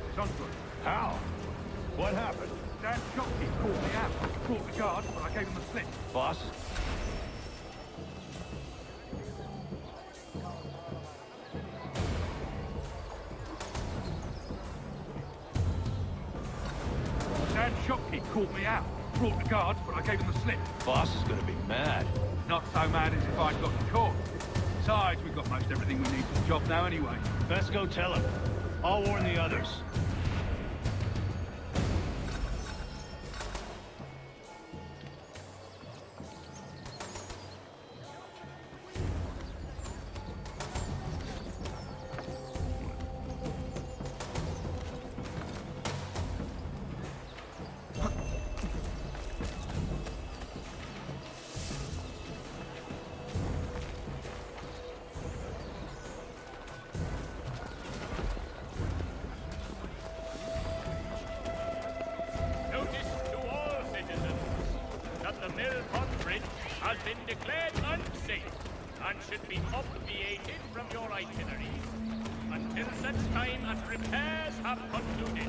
It's on foot. How? What happened? Dan shopkeep called me out. Brought the guard, but I gave him the slip. Boss? Dan shopkeep called me out. Brought the guard, but I gave him the slip. Boss is gonna be mad. Not so mad as if I'd got caught. Besides, we've got most everything we need for the job now anyway. Best go tell him. I'll warn the others. Should be obviated from your itineraries until such time as repairs have concluded.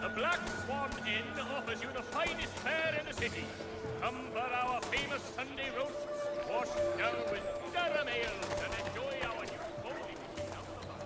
The Black Swan Inn offers you the finest fare in the city. Come for our famous Sunday roasts, washed down with Durham ales, and enjoy our new bowling machine out the back.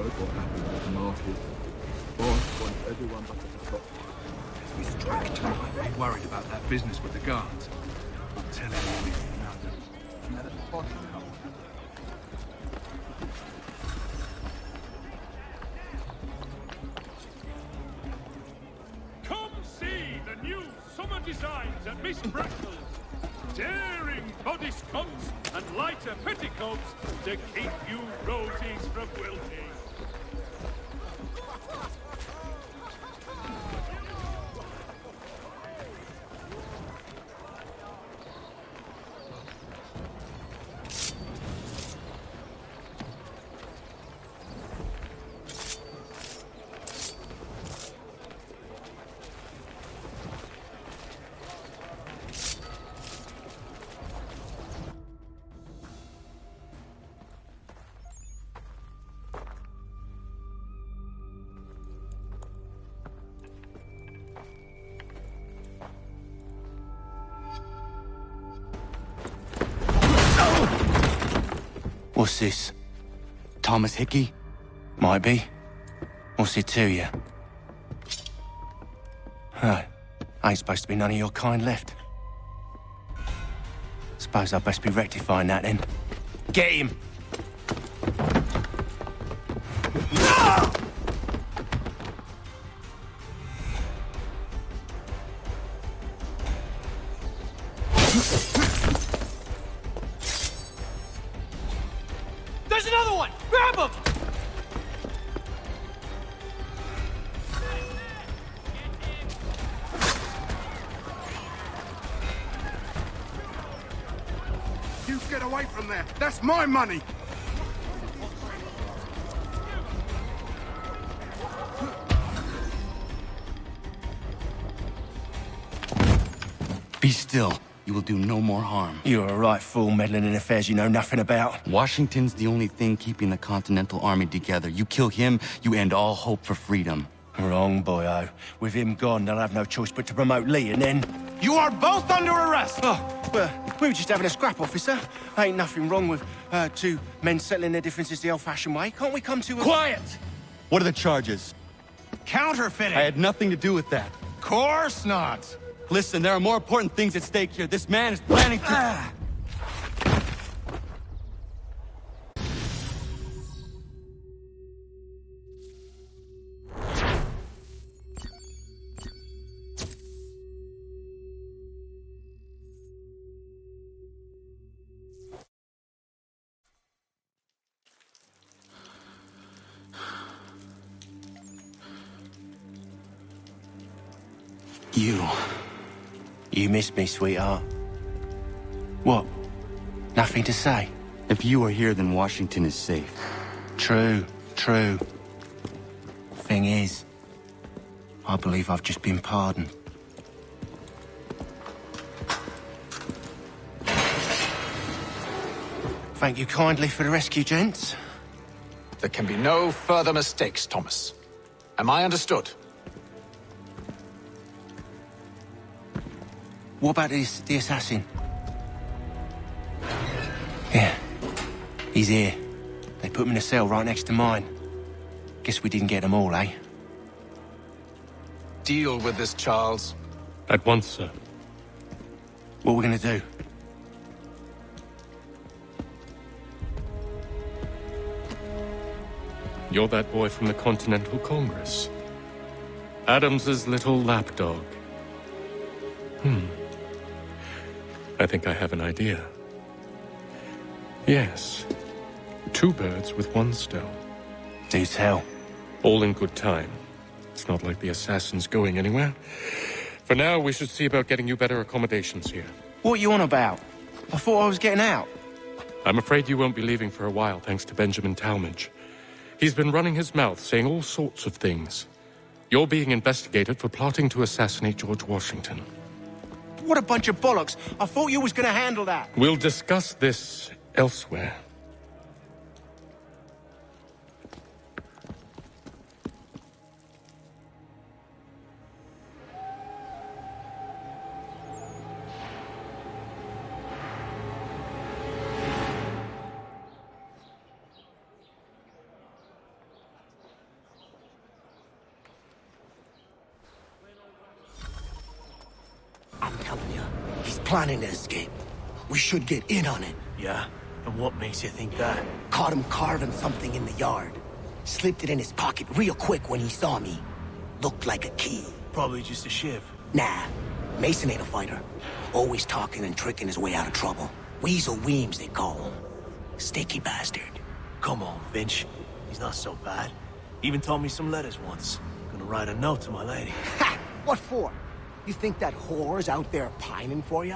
What happened at the market. Boss wants everyone back at the top. We strike tonight. Be worried about that business with the guards. I'm telling you anything, nothing. Let the boss come. Come see the new summer designs at Miss Bristol's. Daring bodice coats and lighter petticoats to keep you rosies from wilting. What's this? Thomas Hickey? Might be. What's it to you? Oh, ain't supposed to be none of your kind left. Suppose I'd best be rectifying that then. Get him! There's another one! Grab him! from there. That's my money. Be still. You will do no more harm. You're a right fool meddling in affairs you know nothing about. Washington's the only thing keeping the Continental Army together. You kill him, you end all hope for freedom. Wrong, boyo. With him gone, they'll have no choice but to promote Lee, and then... You are both under arrest! Oh, well, we were just having a scrap, officer. Ain't nothing wrong with two men settling their differences the old-fashioned way. Can't we come to a... Quiet! What are the charges? Counterfeiting! I had nothing to do with that. Course not! Listen, there are more important things at stake here. This man is planning to... You missed me, sweetheart. What? Nothing to say? If you are here, then Washington is safe. True. Thing is, I believe I've just been pardoned. Thank you kindly for the rescue, gents. There can be no further mistakes, Thomas. Am I understood? What about the assassin? Yeah, he's here. They put him in a cell right next to mine. Guess we didn't get them all, eh? Deal with this, Charles. At once, sir. What are we gonna do? You're that boy from the Continental Congress. Adams's little lapdog. I think I have an idea. Yes. Two birds with one stone. Do tell. All in good time. It's not like the assassin's going anywhere. For now, we should see about getting you better accommodations here. What are you on about? I thought I was getting out. I'm afraid you won't be leaving for a while, thanks to Benjamin Talmadge. He's been running his mouth, saying all sorts of things. You're being investigated for plotting to assassinate George Washington. What a bunch of bollocks. I thought you was gonna handle that. We'll discuss this elsewhere. I'm telling you, he's planning to escape. We should get in on it. Yeah? And what makes you think that? Caught him carving something in the yard. Slipped it in his pocket real quick when he saw me. Looked like a key. Probably just a shiv. Nah, Mason ain't a fighter. Always talking and tricking his way out of trouble. Weasel Weems, they call him. Sticky bastard. Come on, Finch. He's not so bad. Even told me some letters once. Gonna write a note to my lady. Ha! What for? You think that whore's out there pining for you?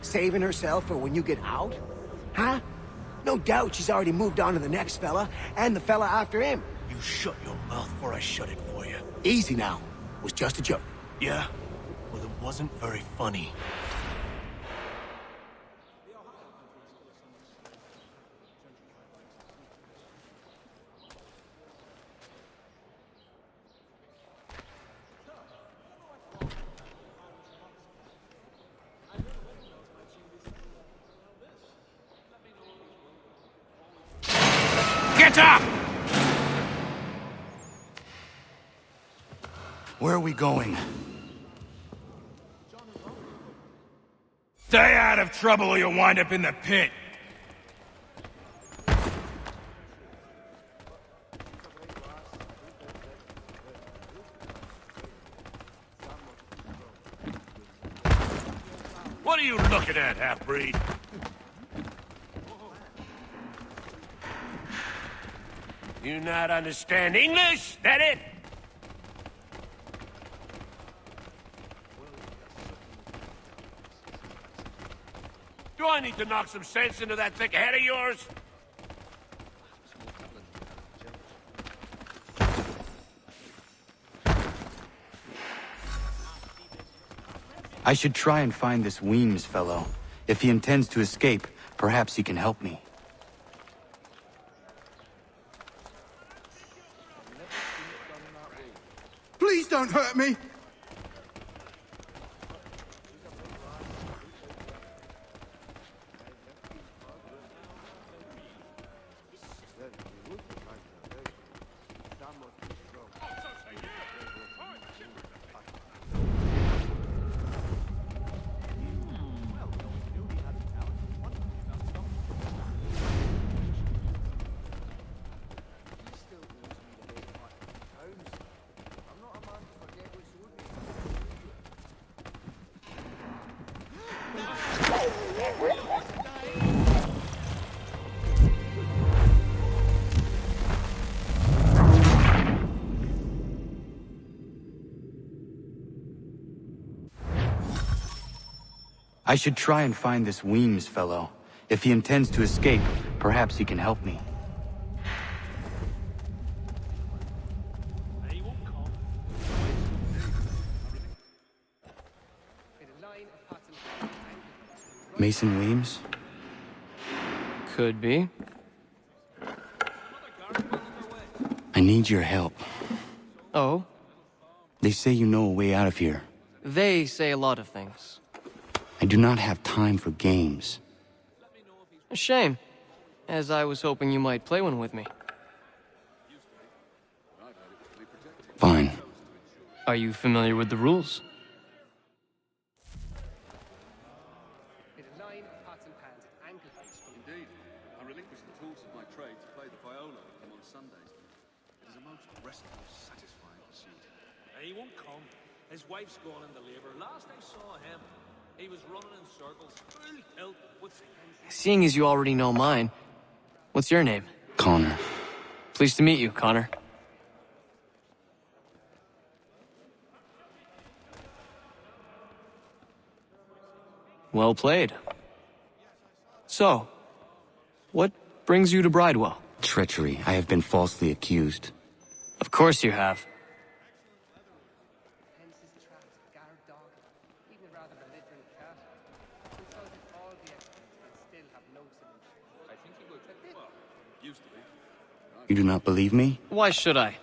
Saving herself for when you get out? Huh? No doubt she's already moved on to the next fella, and the fella after him. You shut your mouth before I shut it for you. Easy now. Was just a joke. Yeah? Well, it wasn't very funny. Get up! Where are we going? Stay out of trouble or you'll wind up in the pit. What are you looking at, half-breed? You not understand English, that it? Do I need to knock some sense into that thick head of yours? I should try and find this Weems fellow. If he intends to escape, perhaps he can help me. Please don't hurt me! I should try and find this Weems fellow. If he intends to escape, perhaps he can help me. Mason Weems? Could be. I need your help. Oh? They say you know a way out of here. They say a lot of things. I do not have time for games. A shame, as I was hoping you might play one with me. Fine. Are you familiar with the rules? Indeed. I relinquish the tools of my trade to play the viola with them on Sundays. It is a most restful, satisfying pursuit. He won't come. His wife's gone into labor. Last I saw him, he was running in circles, full tilt with... Seeing as you already know mine, what's your name? Connor. Pleased to meet you, Connor. Well played. So, what brings you to Bridewell? Treachery. I have been falsely accused. Of course you have. You do not believe me? Why should I?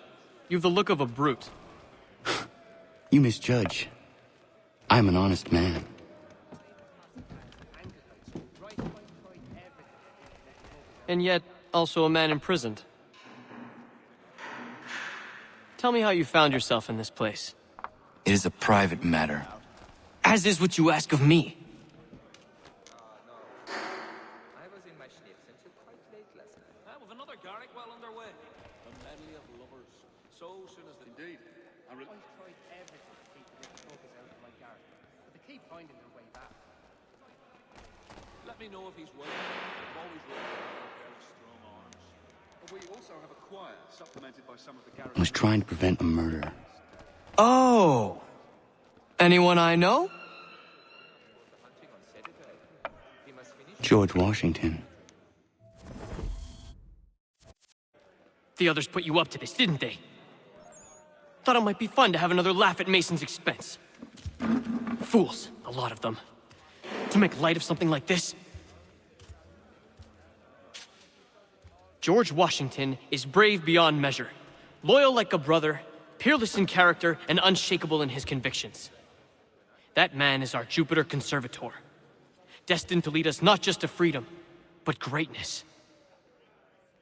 You've the look of a brute. You misjudge. I am an honest man. And yet, also a man imprisoned. Tell me how you found yourself in this place. It is a private matter. As is what you ask of me. With another Garrick well underway. The medley of lovers. So soon as the... Indeed. I tried everything to keep the little focus out of my Garrick, but they keep finding their way back. Let me know if he's willing. I'm always ready for a pair of strong arms. We also have a choir, supplemented by some of the garrison. I was trying to prevent a murder. Oh! Anyone I know? George Washington. The others put you up to this, didn't they? Thought it might be fun to have another laugh at Mason's expense. Fools, a lot of them. To make light of something like this? George Washington is brave beyond measure, loyal like a brother, peerless in character, and unshakable in his convictions. That man is our Jupiter Conservator, destined to lead us not just to freedom, but greatness.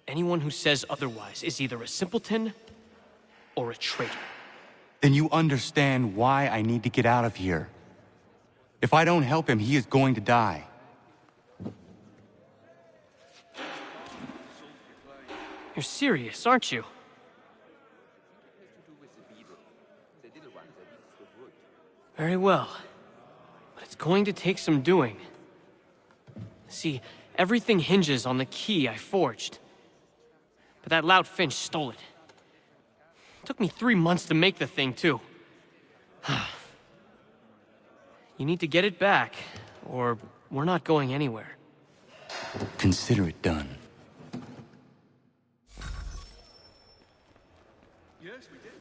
Anyone who says otherwise is either a simpleton or a traitor. Then you understand why I need to get out of here. If I don't help him, he is going to die. You're serious, aren't you? Very well. But it's going to take some doing. See, everything hinges on the key I forged. But that loud Finch stole it. Took me 3 months to make the thing, too. You need to get it back, or We're not going anywhere. Consider it done. Yes, we did.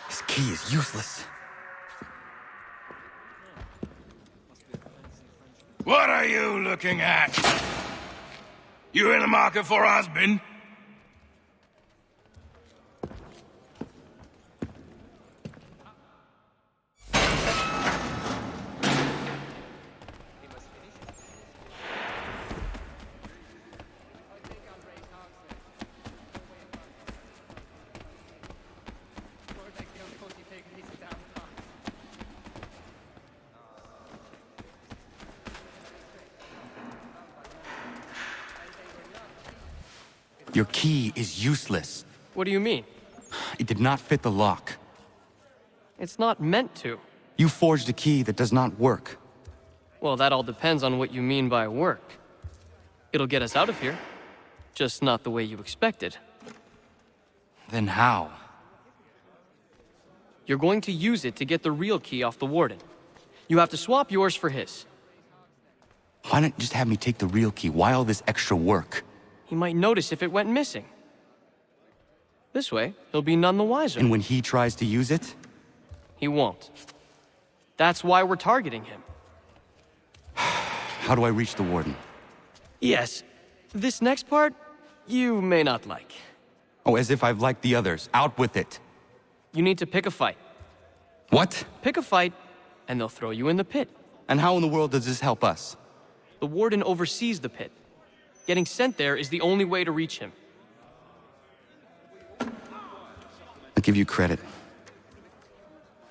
This key is useless. What are you looking at? You in the market for a husband? Your key is useless. What do you mean? It did not fit the lock. It's not meant to. You forged a key that does not work. Well, that all depends on what you mean by work. It'll get us out of here. Just not the way you expected. Then how? You're going to use it to get the real key off the Warden. You have to swap yours for his. Why not just have me take the real key? Why all this extra work? He might notice if it went missing. This way, he'll be none the wiser. And when he tries to use it? He won't. That's why we're targeting him. How do I reach the Warden? Yes. This next part, you may not like. Oh, as if I've liked the others. Out with it. You need to pick a fight. What? Pick a fight, and they'll throw you in the pit. And how in the world does this help us? The Warden oversees the pit. Getting sent there is the only way to reach him. I'll give you credit.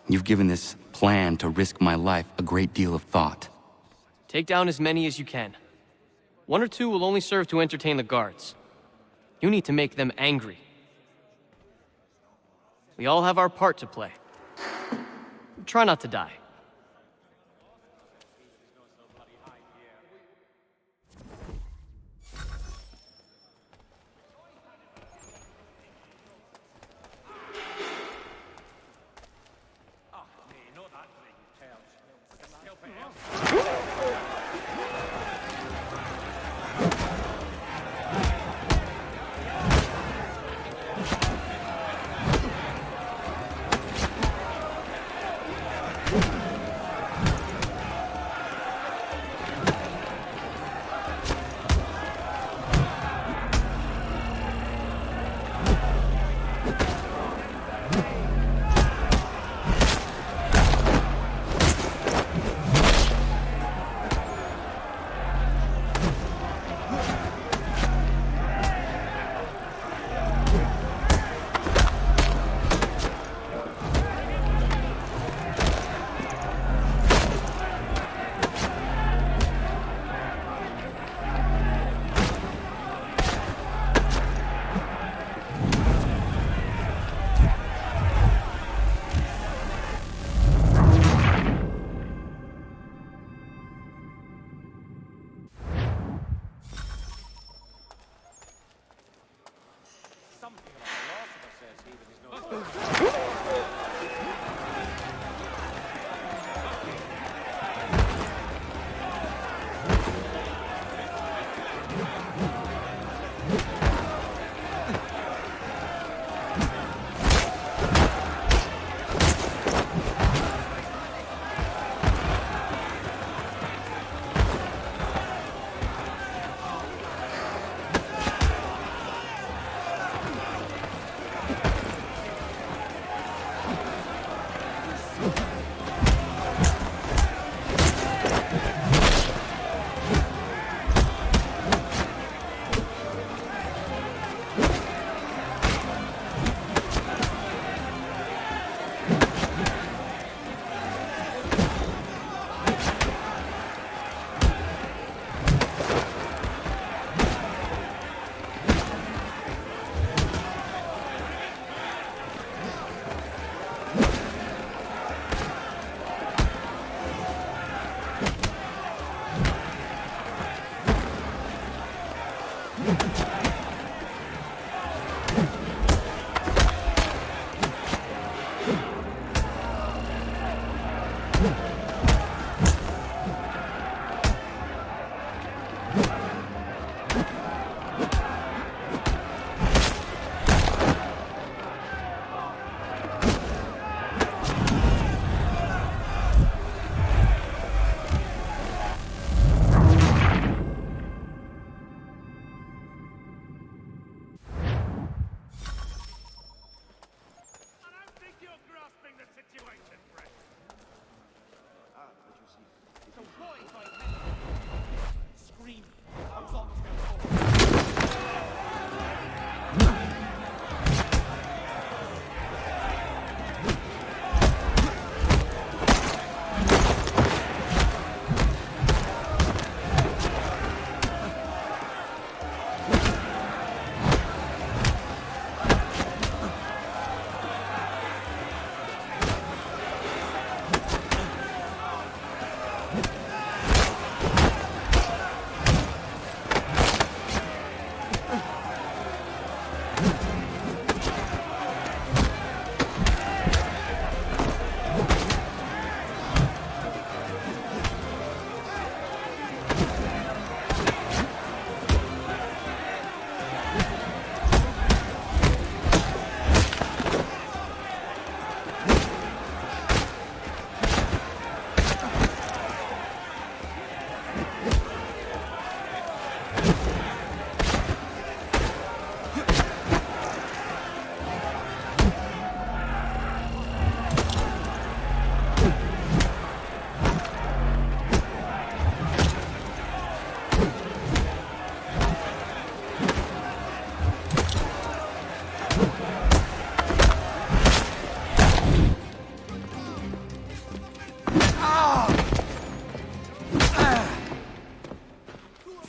You've given this plan to risk my life a great deal of thought. Take down as many as you can. 1 or 2 will only serve to entertain the guards. You need to make them angry. We all have our part to play. Try not to die.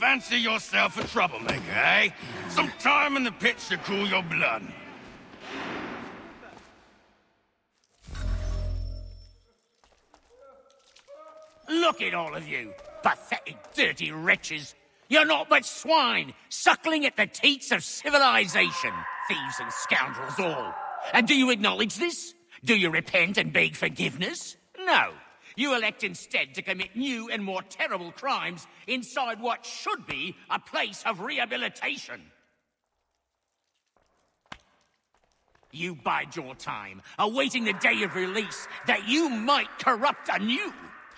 fancy yourself a troublemaker, eh? Some time in the pits to cool your blood. Look at all of you, pathetic, dirty wretches. You're not but swine, suckling at the teats of civilization. Thieves and scoundrels all. And do you acknowledge this? Do you repent and beg forgiveness? No. You elect instead to commit new and more terrible crimes inside what should be a place of rehabilitation. You bide your time, awaiting the day of release, that you might corrupt anew.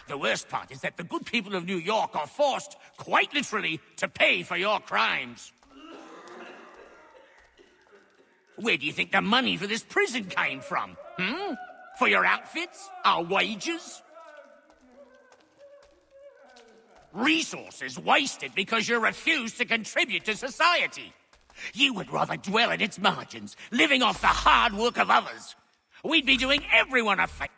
The worst part is that the good people of New York are forced, quite literally, to pay for your crimes. Where do you think the money for this prison came from? For your outfits? Our wages? Resources wasted because you refuse to contribute to society. You would rather dwell at its margins, living off the hard work of others. We'd be doing everyone a favor.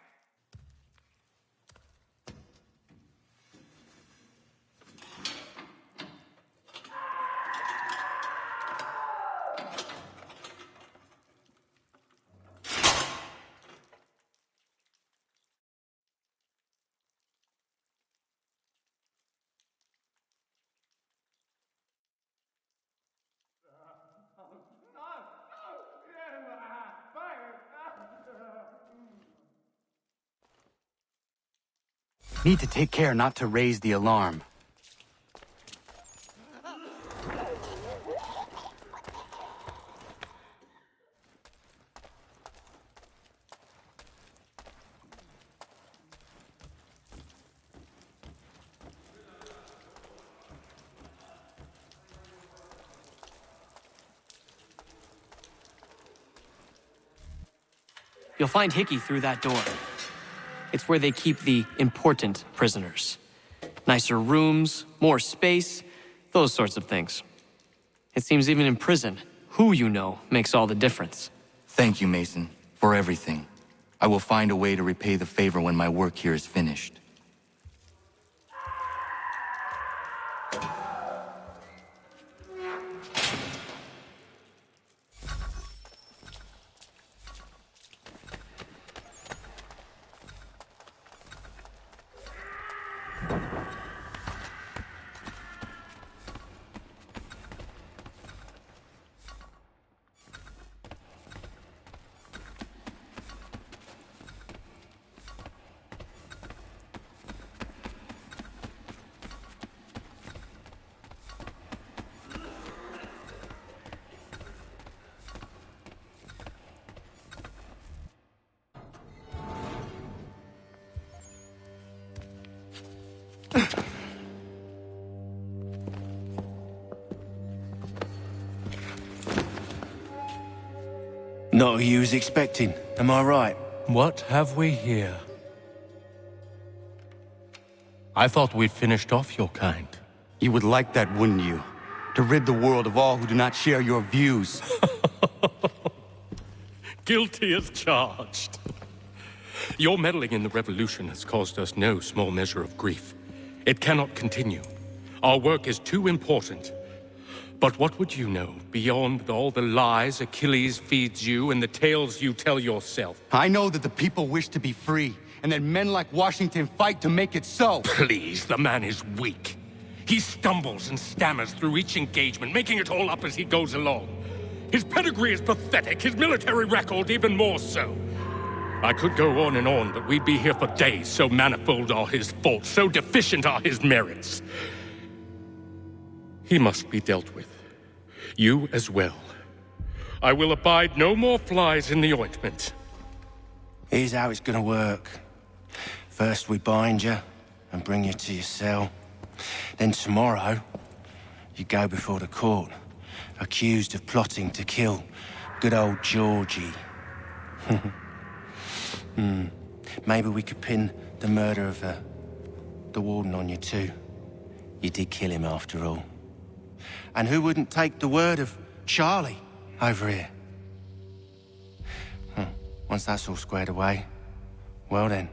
Need to take care not to raise the alarm. You'll find Hickey through that door. It's where they keep the important prisoners. Nicer rooms, more space, those sorts of things. It seems even in prison, who you know makes all the difference. Thank you, Mason, for everything. I will find a way to repay the favor when my work here is finished. Not who you was expecting, am I right? What have we here? I thought we'd finished off your kind. You would like that, wouldn't you? To rid the world of all who do not share your views. Guilty as charged. Your meddling in the revolution has caused us no small measure of grief. It cannot continue. Our work is too important. But what would you know beyond all the lies Achilles feeds you and the tales you tell yourself? I know that the people wish to be free, and that men like Washington fight to make it so. Please, the man is weak. He stumbles and stammers through each engagement, making it all up as he goes along. His pedigree is pathetic, his military record even more so. I could go on and on, but we'd be here for days, so manifold are his faults, so deficient are his merits. He must be dealt with. You as well. I will abide no more flies in the ointment. Here's how it's gonna work. First we bind you and bring you to your cell. Then tomorrow, you go before the court, accused of plotting to kill good old Georgie. Maybe we could pin the murder of the warden on you too. You did kill him after all. And who wouldn't take the word of Charlie over here? Once that's all squared away, well then.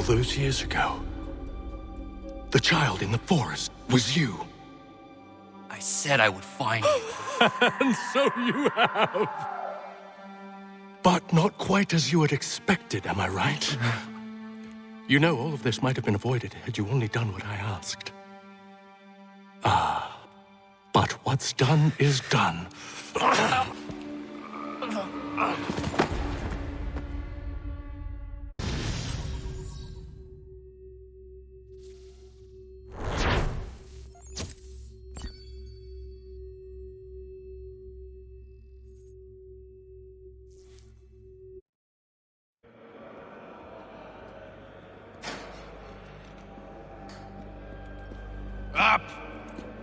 those years ago, the child in the forest was you. I said I would find you. And so you have. But not quite as you had expected, am I right? You know, all of this might have been avoided had you only done what I asked. But what's done is done. Up!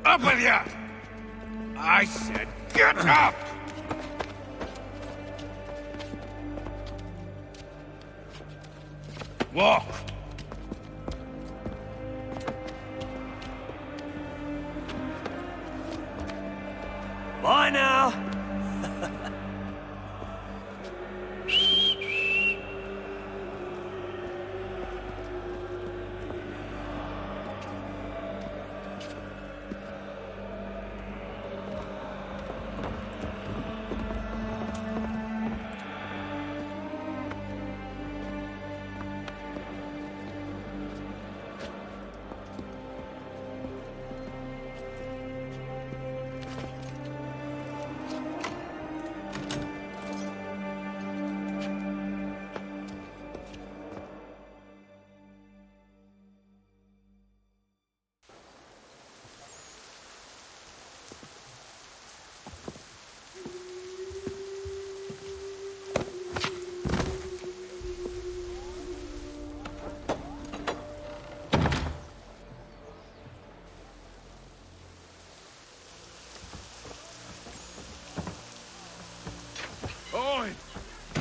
Up with ya! I said get up! Walk! Bye now! Oi!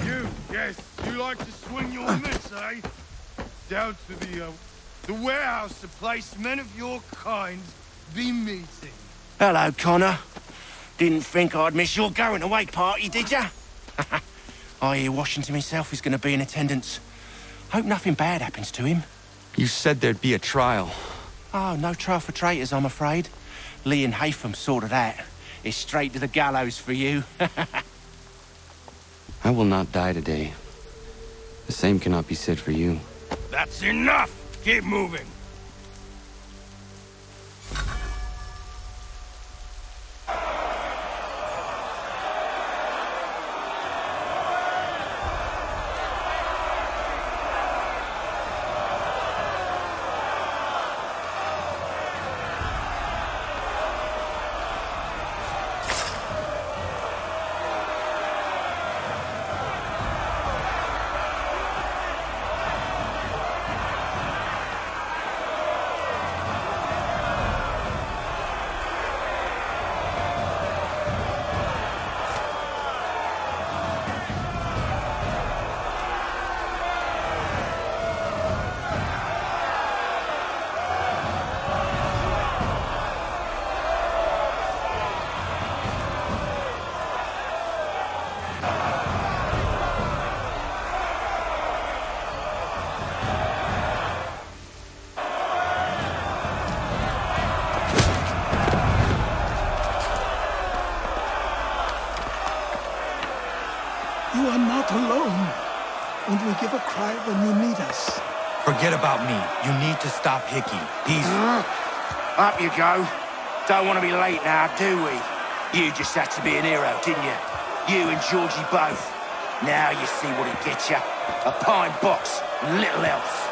You, yes, you like to swing your mitts, eh? Down to the warehouse, the place men of your kind be meeting. Hello, Connor. Didn't think I'd miss your going-away party, did ya? I hear Washington himself is going to be in attendance. Hope nothing bad happens to him. You said there'd be a trial. Oh, no trial for traitors, I'm afraid. Lee and Haytham sorted that. It's straight to the gallows for you. I will not die today. The same cannot be said for you. That's enough! Keep moving! You are not alone. And we give a cry when you need us. Forget about me. You need to stop Hickey. He's... Up you go. Don't want to be late now, do we? You just had to be an hero, didn't you? You and Georgie both. Now you see what it gets you. A pine box and little else.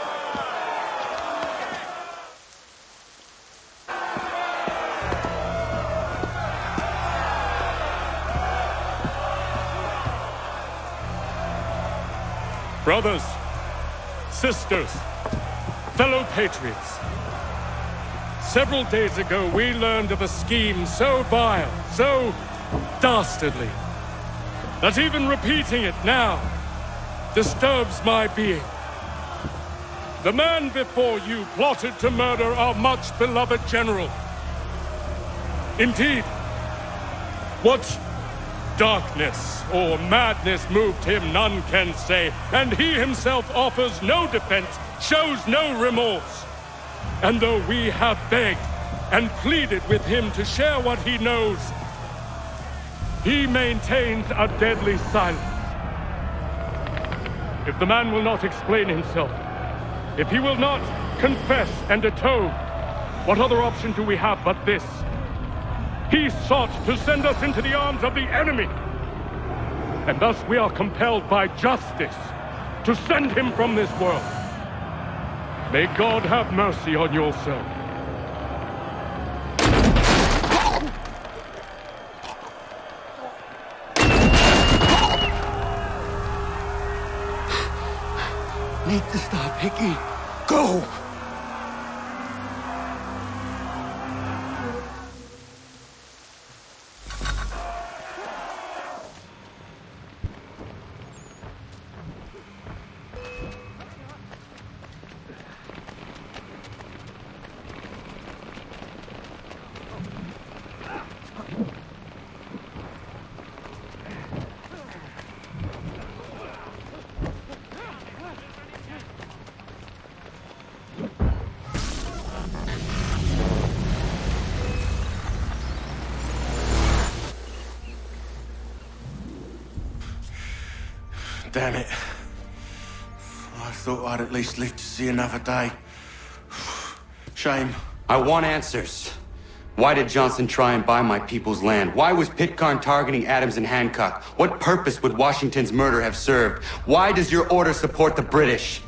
Brothers, sisters, fellow patriots. Several days ago, we learned of a scheme so vile, so dastardly, that even repeating it now disturbs my being. The man before you plotted to murder our much-beloved general. Indeed, what darkness or madness moved him, none can say, and he himself offers no defense shows no remorse. And though we have begged and pleaded with him to share what he knows, he maintains a deadly silence. If the man will not explain himself, if he will not confess and atone, what other option do we have but this? He sought to send us into the arms of the enemy, and thus we are compelled by justice to send him from this world. May God have mercy on your soul. Need to stop, Hickey. Go! Damn it. I thought I'd at least live to see another day. Shame. I want answers. Why did Johnson try and buy my people's land? Why was Pitcairn targeting Adams and Hancock? What purpose would Washington's murder have served? Why does your order support the British?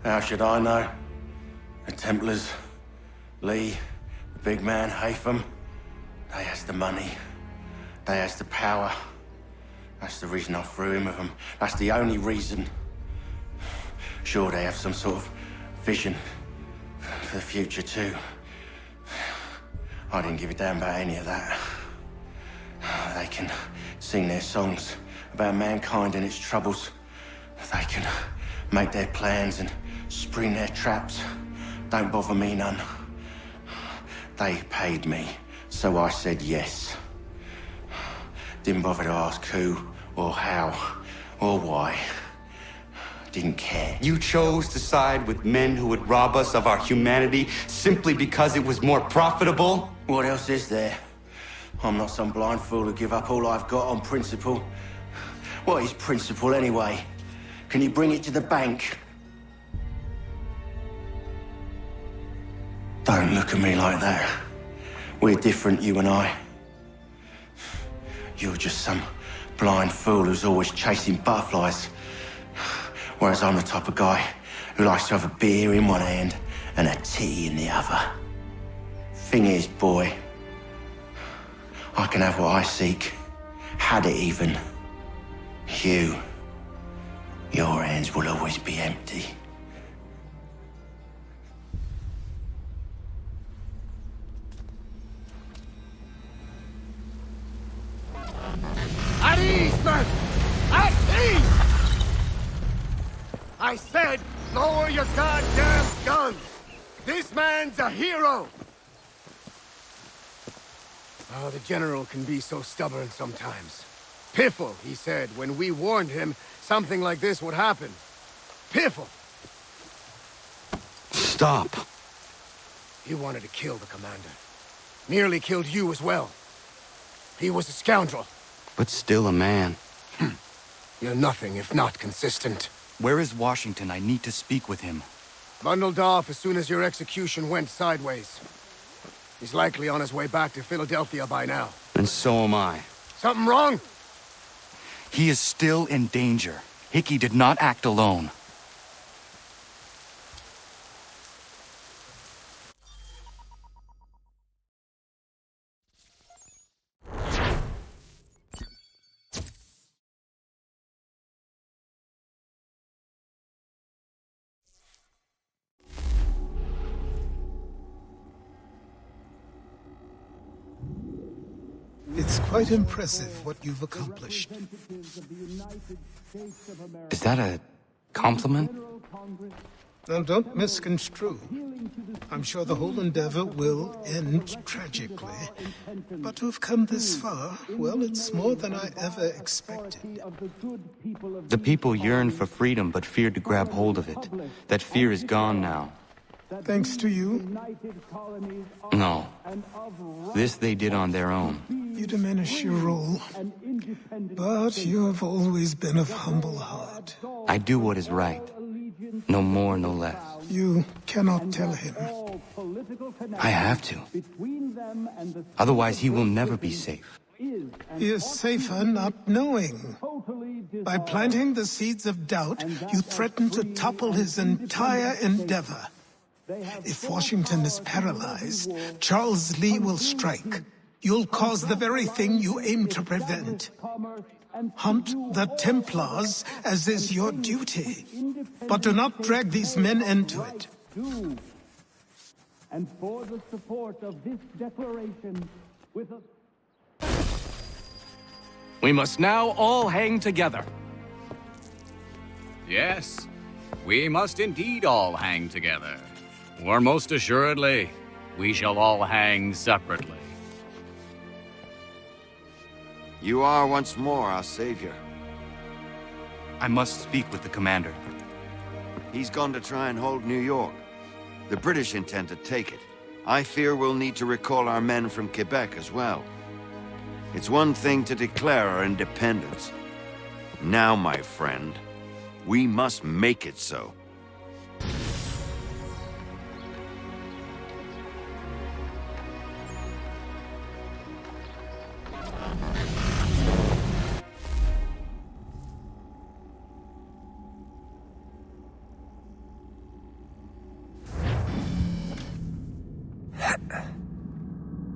How should I know? The Templars, Lee, the big man, Haytham, they has the money. They has the power. That's the reason I threw in with them. That's the only reason. Sure, they have some sort of vision for the future, too. I didn't give a damn about any of that. They can sing their songs about mankind and its troubles. They can make their plans and spring their traps. Don't bother me none. They paid me, so I said yes. Didn't bother to ask who, or how, or why. Didn't care. You chose to side with men who would rob us of our humanity simply because it was more profitable? What else is there? I'm not some blind fool who give up all I've got on principle. What is principle anyway? Can you bring it to the bank? Don't look at me like that. We're different, you and I. You're just some blind fool who's always chasing butterflies. Whereas I'm the type of guy who likes to have a beer in one hand and a tea in the other. Thing is, boy, I can have what I seek. Had it even. Your hands will always be empty. At ease, man! At ease! I said, lower your goddamn guns! This man's a hero! Oh, the General can be so stubborn sometimes. Piffle, he said, when we warned him something like this would happen. Piffle! Stop. He wanted to kill the commander. Nearly killed you as well. He was a scoundrel. But still a man. You're nothing if not consistent. Where is Washington? I need to speak with him. Bundled off as soon as your execution went sideways. He's likely on his way back to Philadelphia by now. And so am I. Something wrong? He is still in danger. Hickey did not act alone. It's quite impressive what you've accomplished. Is that a compliment? Now, don't misconstrue. I'm sure the whole endeavor will end tragically. But to have come this far, well, it's more than I ever expected. The people yearn for freedom but feared to grab hold of it. That fear is gone now. Thanks to you? No. This they did on their own. You diminish your role. But you have always been of humble heart. I do what is right. No more, no less. You cannot tell him. I have to. Otherwise, he will never be safe. He is safer not knowing. By planting the seeds of doubt, you threaten to topple his entire endeavor. If Washington is paralyzed, Charles Lee will strike. You'll cause the very thing you aim to prevent. Hunt the Templars, as is your duty. But do not drag these men into it. And for the support of this declaration, with a... We must now all hang together. Yes, we must indeed all hang together. Or most assuredly, we shall all hang separately. You are once more our savior. I must speak with the commander. He's gone to try and hold New York. The British intend to take it. I fear we'll need to recall our men from Quebec as well. It's one thing to declare our independence. Now, my friend, we must make it so.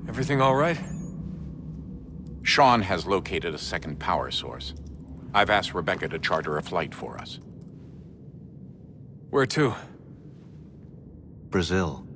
Everything all right? Sean has located a second power source. I've asked Rebecca to charter a flight for us. Where to? Brazil.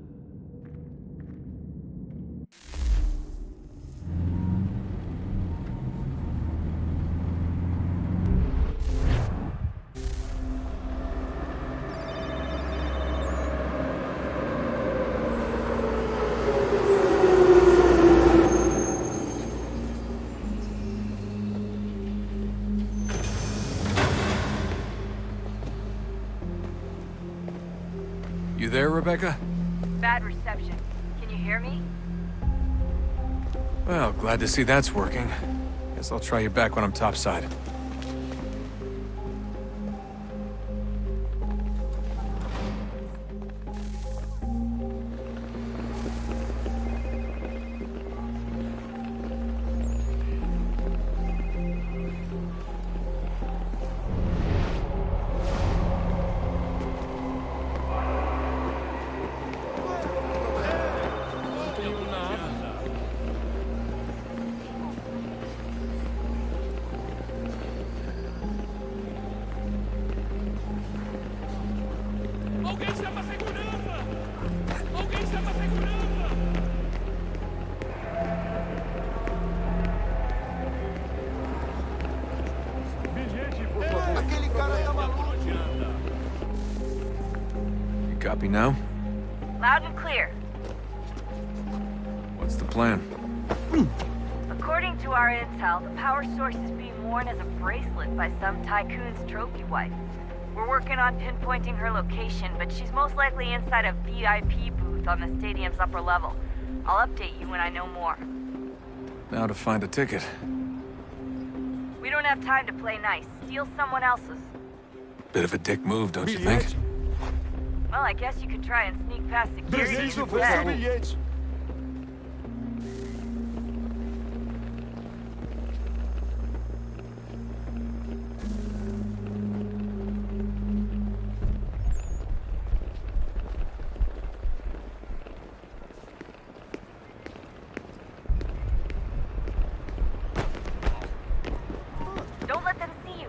You there, Rebecca? Bad reception. Can you hear me? Well, glad to see that's working. Guess I'll try you back when I'm topside. You copy now? Loud and clear. What's the plan? According to our intel, the power source is being worn as a bracelet by some tycoon's trophy wife. We're working on pinpointing her location, but she's most likely inside a VIP booth on the stadium's upper level. I'll update you when I know more. Now to find a ticket. We don't have time to play nice. Steal someone else's. Bit of a dick move, don't you think? Well, I guess you could try and sneak past security instead. Don't let them see you.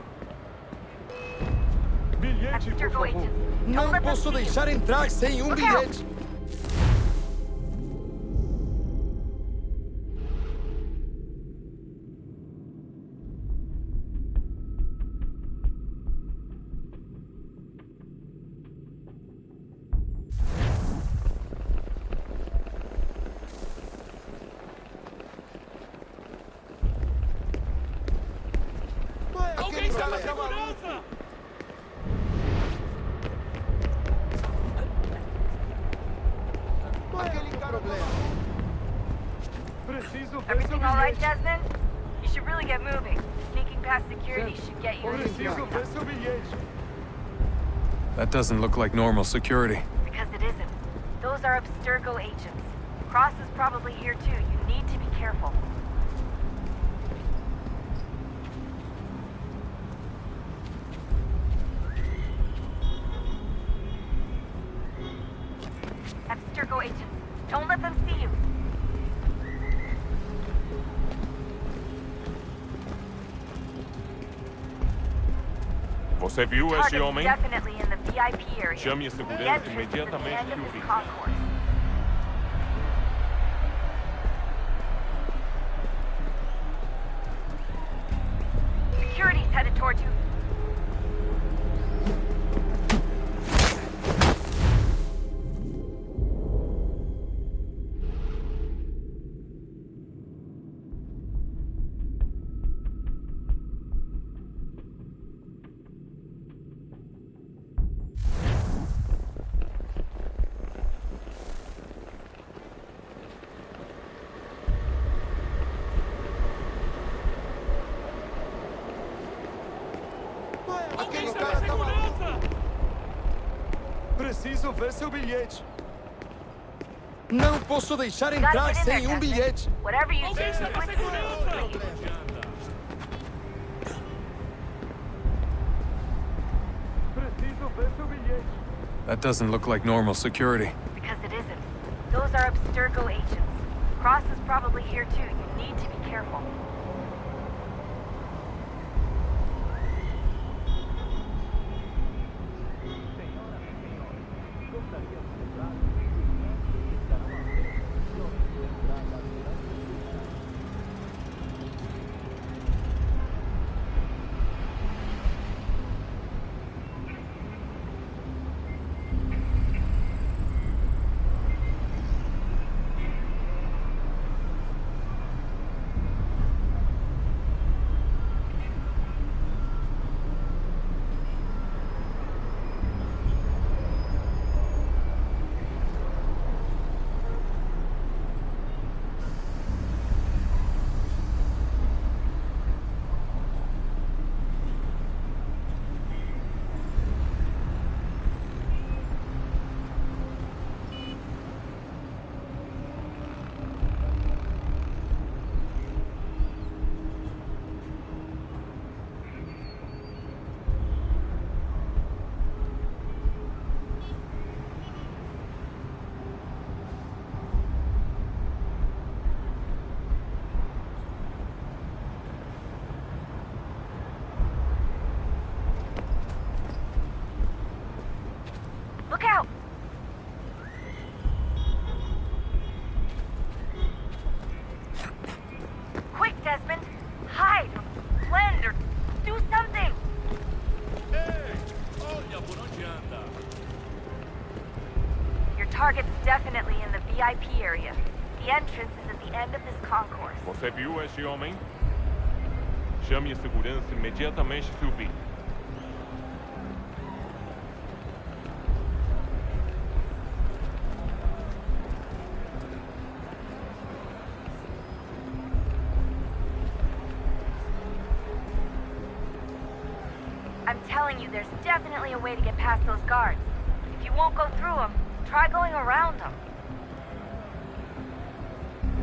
After agents. Não posso deixar entrar sem bilhete. Everything all right, Desmond? You should really get moving. Sneaking past security should get you into security. That doesn't look like normal security. Because it isn't. Those are Abstergo agents. Cross is probably here too. You need to be careful. Abstergo agents. Don't let them see you. Você viu esse homem? Definitely in the VIP area. Chame a segurança imediatamente que o vi. Security's headed towards you. Preciso ver seu bilhete. Não posso deixar entrar sem bilhete. Whatever you do, stick with me. Preciso ver seu bilhete. That doesn't look like normal security. Because it isn't. Those are Abstergo agents. Cross is probably here too. You need to be careful. Look out! Quick, Desmond! Hide, or blend, or do something! Hey! Olha por onde anda! Your target's definitely in the VIP area. The entrance is at the end of this concourse. Você viu esse homem? Chame a segurança imediatamente que o vi. I'm telling you, there's definitely a way to get past those guards. If you won't go through them, try going around them.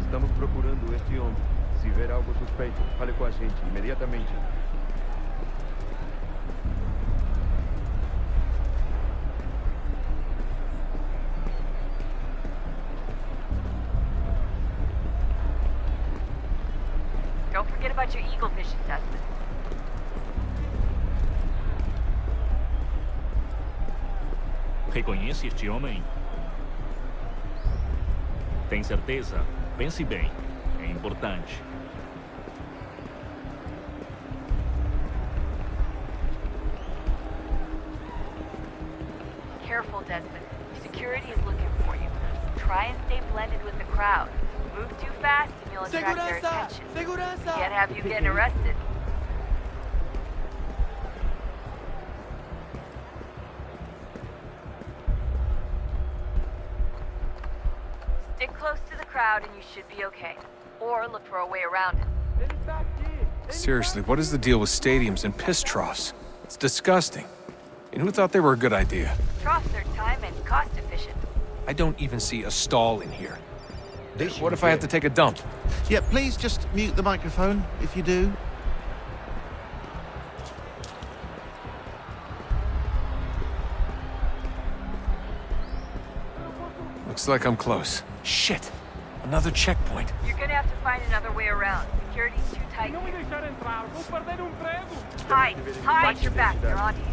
Estamos procurando este homem. Se ver algo suspeito, fale com a gente imediatamente. Don't forget about your eagle vision, Desmond. Reconhece este homem? Tem certeza? Pense bem. É importante. Careful, Desmond. Security is looking for you. Try and stay blended with the crowd. Move too fast and you'll attract their attention. Segurança! Can't have you getting arrested. Stick close to the crowd and you should be okay. Or look for a way around it. Seriously, what is the deal with stadiums and piss troughs? It's disgusting. And who thought they were a good idea? Troughs are time and cost efficient. I don't even see a stall in here. What if I have to take a dump? Yeah, please just mute the microphone if you do. Looks like I'm close. Shit! Another checkpoint. You're gonna have to find another way around. Security's too tight. Hide! Hide your back, they're onto you.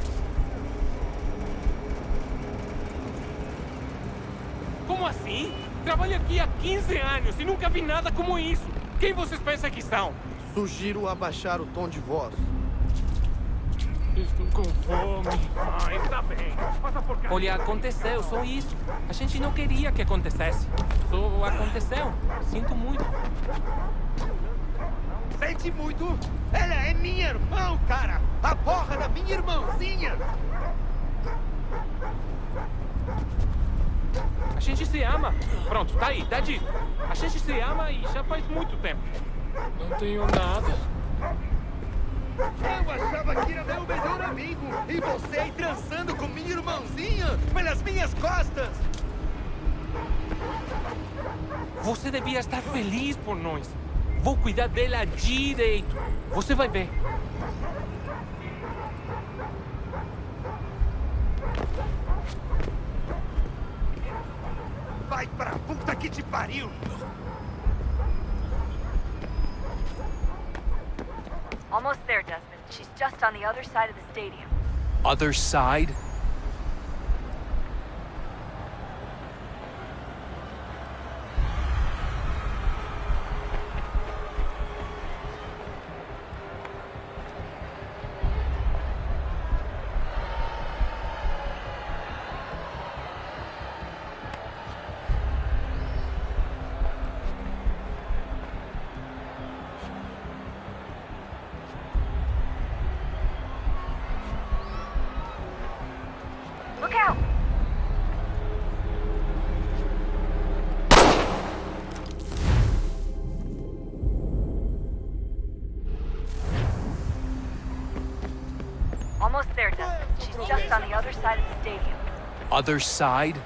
Como assim? Trabalho aqui há 15 anos e nunca vi nada como isso. Quem vocês pensam que são? Sugiro abaixar o tom de voz. Estou com fome. Ah, está bem. Passa por cá. Olha, aconteceu, só isso. A gente não queria que acontecesse. Só aconteceu. Sinto muito. Sente muito? Ela é minha irmã, cara! A porra da minha irmãzinha! A gente se ama. Pronto, tá aí, tá dito. A gente se ama e já faz muito tempo. Não tenho nada. Eu achava que era meu melhor amigo. E você aí transando com minha irmãzinha pelas minhas costas. Você devia estar feliz por nós. Vou cuidar dela direito. Você vai ver. Vai pra puta que te pariu! Almost there, Desmond. She's just on the other side of the stadium. Other side? Look out! Almost there, Desmond. She's just on the other side of the stadium. Other side?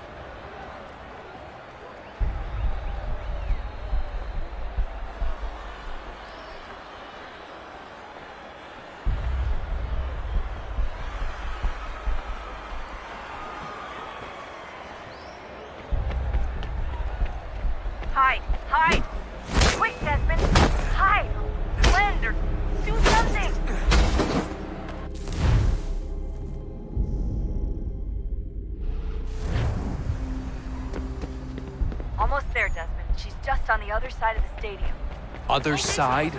Hide! Hide! Quick, Desmond! Hide! Blend or do something! Almost there, Desmond. She's just on the other side of the stadium. Other side?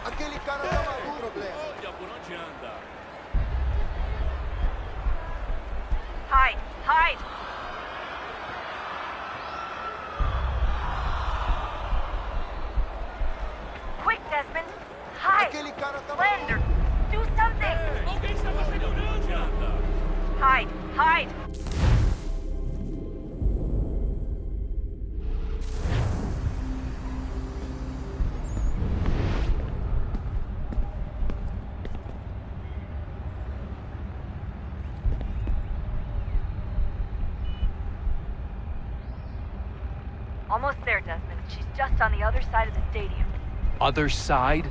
Aquele cara tá maduro, problema. Olha por onde anda. Hide! Hide! Quick, Desmond! Hide! Aquele cara tá Blend or do something! Alguém chama a segurança. Hide! Hide! Almost there, Desmond. She's just on the other side of the stadium. Other side?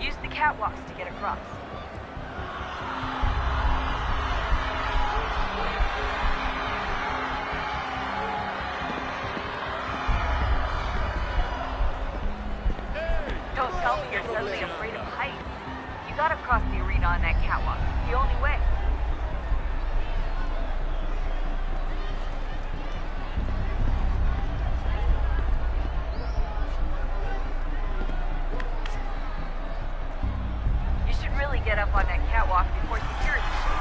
Use the catwalks to get across. Don't tell me you're suddenly afraid of heights. get up on that catwalk before security shows.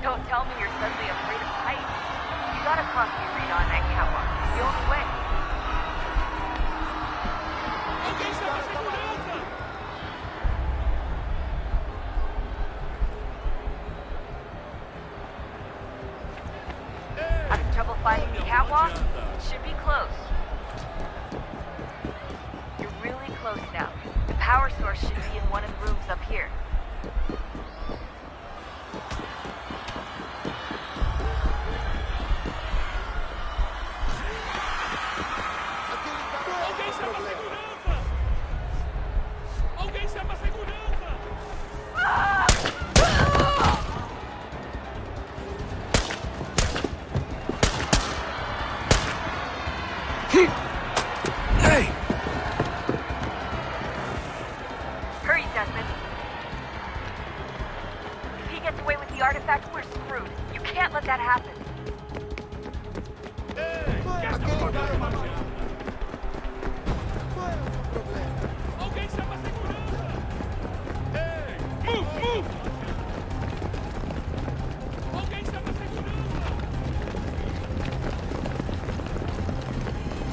Don't tell me you're suddenly afraid of heights. You gotta cross the arena on that catwalk. It's the only way. Having trouble finding the catwalk? It should be close. You're really close now. The power source should be in one of the rooms up here. Hey! Hurry, Desmond. If he gets away with the artifact, we're screwed. You can't let that happen.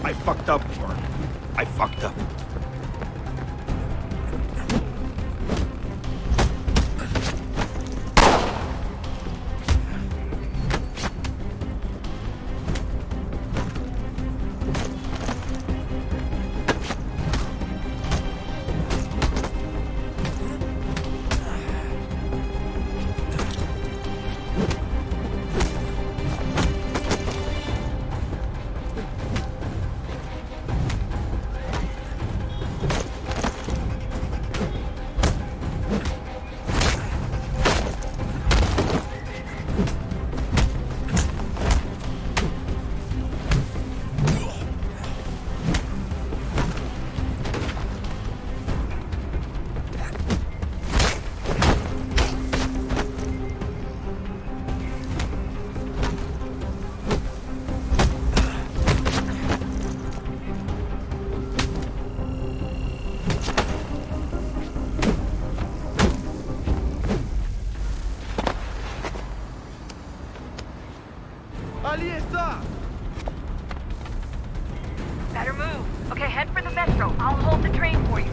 I fucked up, Warren. I fucked up. Better move. Okay, head for the metro. I'll hold the train for you.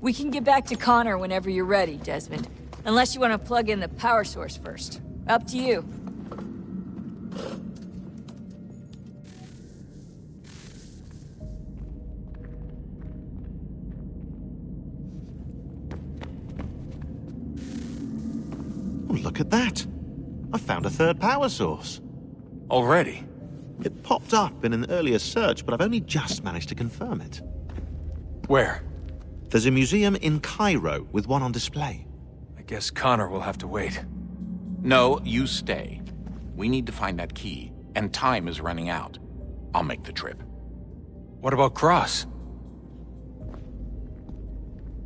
We can get back to Connor whenever you're ready, Desmond. Unless you want to plug in the power source first. Up to you. Oh, look at that. I found a third power source. Already? It popped up in an earlier search, but I've only just managed to confirm it. Where? There's a museum in Cairo with one on display. I guess Connor will have to wait. No, you stay. We need to find that key, and time is running out. I'll make the trip. What about Cross?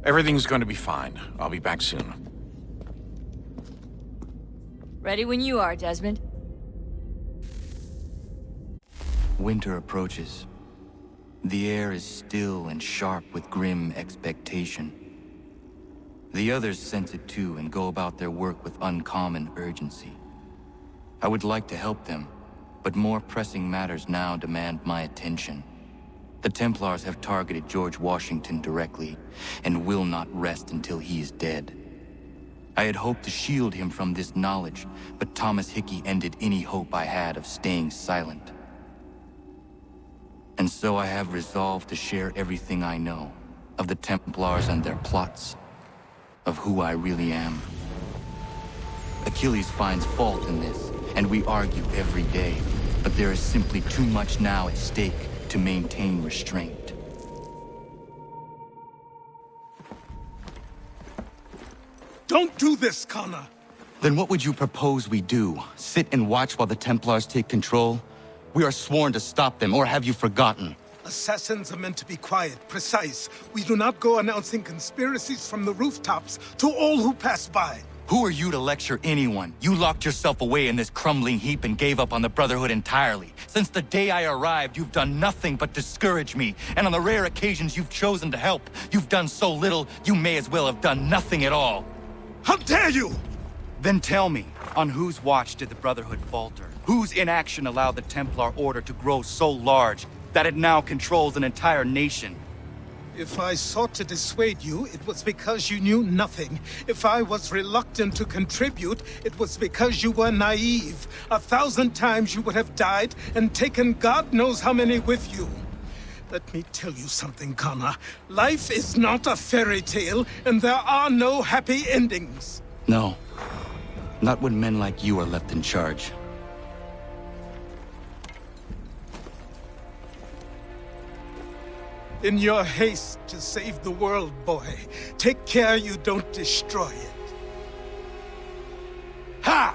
Everything's going to be fine. I'll be back soon. Ready when you are, Desmond. Winter approaches. The air is still and sharp with grim expectation. The others sense it too and go about their work with uncommon urgency. I would like to help them, but more pressing matters now demand my attention. The Templars have targeted George Washington directly, and will not rest until he is dead. I had hoped to shield him from this knowledge, but Thomas Hickey ended any hope I had of staying silent. And so I have resolved to share everything I know, of the Templars and their plots, of who I really am. Achilles finds fault in this, and we argue every day, but there is simply too much now at stake to maintain restraint. Don't do this, Connor! Then what would you propose we do? Sit and watch while the Templars take control? We are sworn to stop them, or have you forgotten? Assassins are meant to be quiet, precise. We do not go announcing conspiracies from the rooftops to all who pass by. Who are you to lecture anyone? You locked yourself away in this crumbling heap and gave up on the Brotherhood entirely. Since the day I arrived, you've done nothing but discourage me. And on the rare occasions you've chosen to help, you've done so little, you may as well have done nothing at all. How dare you! Then tell me, on whose watch did the Brotherhood falter? Whose inaction allowed the Templar Order to grow so large that it now controls an entire nation? If I sought to dissuade you, it was because you knew nothing. If I was reluctant to contribute, it was because you were naive. 1,000 times you would have died and taken God knows how many with you. Let me tell you something, Connor. Life is not a fairy tale, and there are no happy endings. No. Not when men like you are left in charge. In your haste to save the world, boy, take care you don't destroy it. Ha!